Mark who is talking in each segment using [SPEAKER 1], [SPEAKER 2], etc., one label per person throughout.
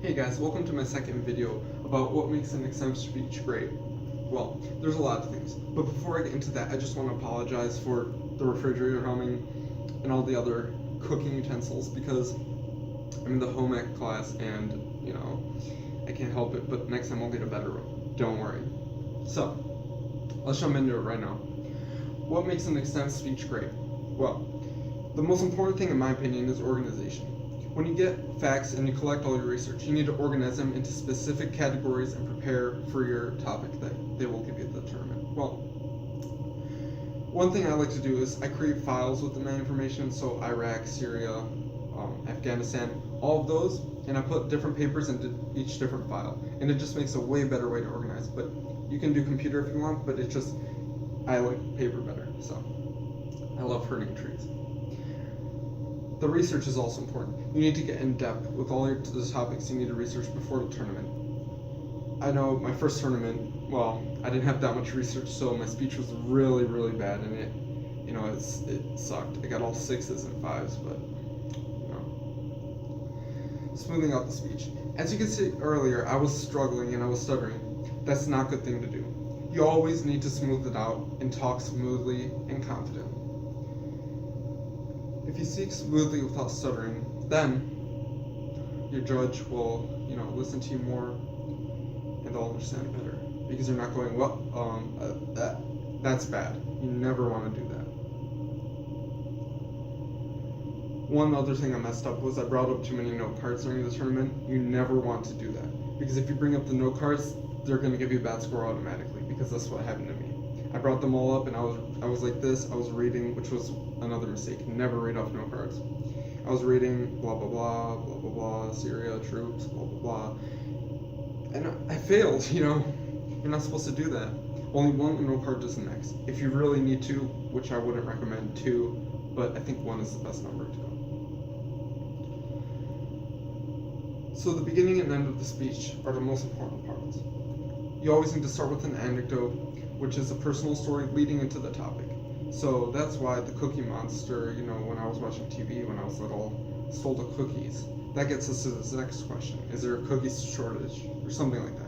[SPEAKER 1] Hey guys, welcome to my second video about what makes an extemp speech great. Well, there's a lot of things, but before I get into that, I just want to apologize for the refrigerator humming and all the other cooking utensils because I'm in the home ec class and, I can't help it, but next time I'll get a better one. Don't worry. So, let's jump into it right now. What makes an extemp speech great? Well, the most important thing in my opinion is organization. When you get facts and you collect all your research, you need to organize them into specific categories and prepare for your topic that they will give you at the tournament. Well, one thing I like to do is I create files with my information, so Iraq, Syria, Afghanistan, all of those, and I put different papers into each different file, and it just makes a way better way to organize. But you can do computer if you want, but I like paper better, so I love herding trees. The research is also important. You need to get in depth with all the topics you need to research before the tournament. I know my first tournament, I didn't have that much research, so my speech was really, really bad, and it sucked. I got all 6s and 5s, but, smoothing out the speech. As you can see earlier, I was struggling and I was stuttering. That's not a good thing to do. You always need to smooth it out and talk smoothly and confidently. If you speak smoothly without stuttering, then your judge will, listen to you more and they'll understand better. Because you're not going, that's bad. You never want to do that. One other thing I messed up was I brought up too many note cards during the tournament. You never want to do that. Because if you bring up the note cards, they're going to give you a bad score automatically, because that's what happened to me. I brought them all up and I was like this, I was reading, which was another mistake. Never read off note cards. I was reading blah blah blah, blah blah blah, Syria, troops, blah blah blah. And I failed, You're not supposed to do that. Only one note card does the next. If you really need to, which I wouldn't recommend 2, but I think 1 is the best number to go. So the beginning and end of the speech are the most important parts. You always need to start with an anecdote, which is a personal story leading into the topic. So that's why the Cookie Monster, when I was watching TV when I was little, stole the cookies. That gets us to this next question. Is there a cookie shortage? Or something like that,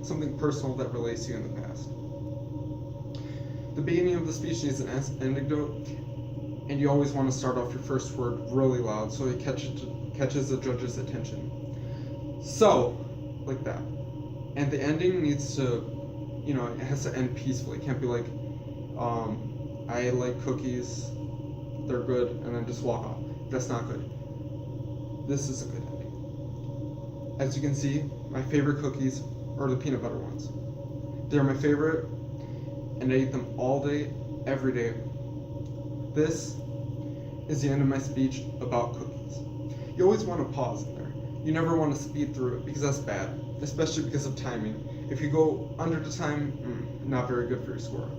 [SPEAKER 1] Something personal that relates to you in the past. The beginning of the speech needs an anecdote, and you always want to start off your first word really loud so it catches the judge's attention. So, like that. And the ending needs to, it has to end peacefully. It can't be like, I like cookies, they're good, and then just walk off. That's not good. This is a good ending. As you can see, my favorite cookies are the peanut butter ones. They're my favorite, and I eat them all day, every day. This is the end of my speech about cookies. You always want to pause in there. You never want to speed through it, because that's bad, especially because of timing. If you go under the time, not very good for your score.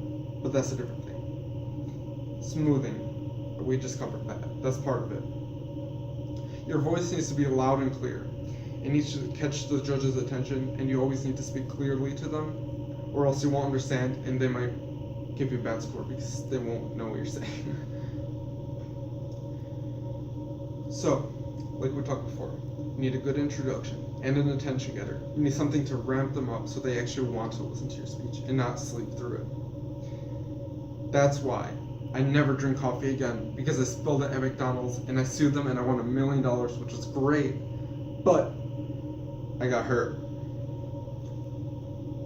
[SPEAKER 1] But that's a different thing. Smoothing. We just covered that. That's part of it. Your voice needs to be loud and clear. It needs to catch the judge's attention, and you always need to speak clearly to them, or else you won't understand, and they might give you a bad score because they won't know what you're saying. So, like we talked before, you need a good introduction and an attention getter. You need something to ramp them up so they actually want to listen to your speech and not sleep through it. That's why I never drink coffee again, because I spilled it at McDonald's and I sued them and I won $1 million, which was great, but I got hurt.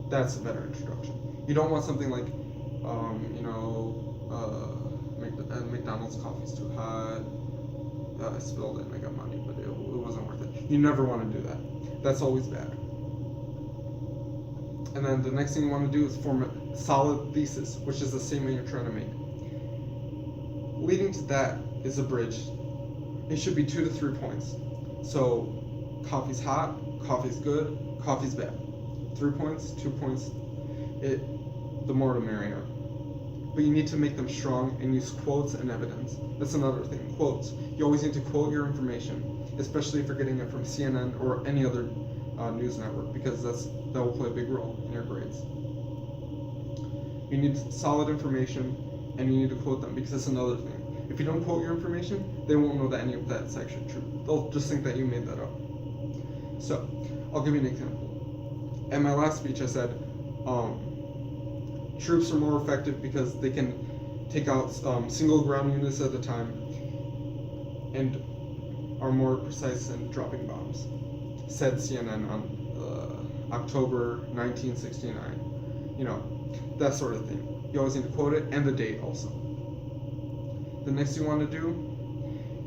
[SPEAKER 1] That's a better introduction. You don't want something like, McDonald's coffee's too hot, I spilled it and I got money, but it wasn't worth it. You never want to do that. That's always bad. And then the next thing you want to do is form a solid thesis, which is the statement you're trying to make. Leading to that is a bridge. It should be 2 to 3 points. So, coffee's hot, coffee's good, coffee's bad. 3 points, 2 points, the more the merrier. But you need to make them strong and use quotes and evidence. That's another thing, quotes. You always need to quote your information, especially if you're getting it from CNN or any other news network, because that will play a big role in your grades. You need solid information, and you need to quote them, because that's another thing. If you don't quote your information, they won't know that any of that's actually true. They'll just think that you made that up. So, I'll give you an example. In my last speech, I said, troops are more effective because they can take out single ground units at a time and are more precise in dropping bombs, said CNN on October 1969. You know, that sort of thing. You always need to quote it, and the date also. The next thing you want to do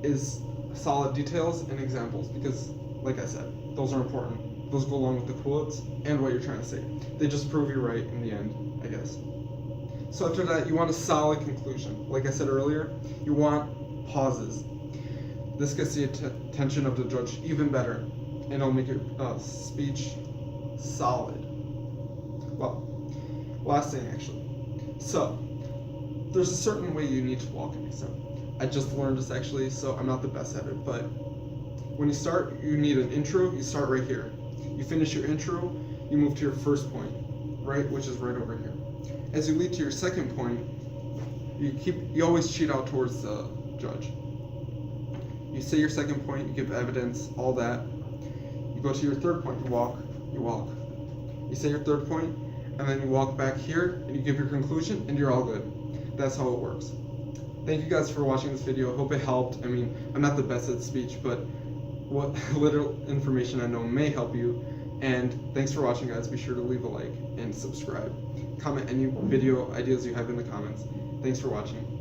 [SPEAKER 1] is solid details and examples, because, like I said, those are important. Those go along with the quotes and what you're trying to say. They just prove you're right in the end, I guess. So after that, you want a solid conclusion. Like I said earlier, you want pauses. This gets the attention of the judge even better, and it'll make your speech solid. Well, last thing actually. So, there's a certain way you need to walk an exam. I just learned this actually, so I'm not the best at it, but when you start, you need an intro. You start right here. You finish your intro, you move to your first point, right, which is right over here. As you lead to your second point, you always cheat out towards the judge. You say your second point, you give evidence, all that. You go to your third point, you walk. You say your third point, and then you walk back here, and you give your conclusion, and you're all good. That's how it works. Thank you guys for watching this video. I hope it helped. I mean, I'm not the best at speech, but what little information I know may help you. And thanks for watching, guys. Be sure to leave a like and subscribe. Comment any video ideas you have in the comments. Thanks for watching.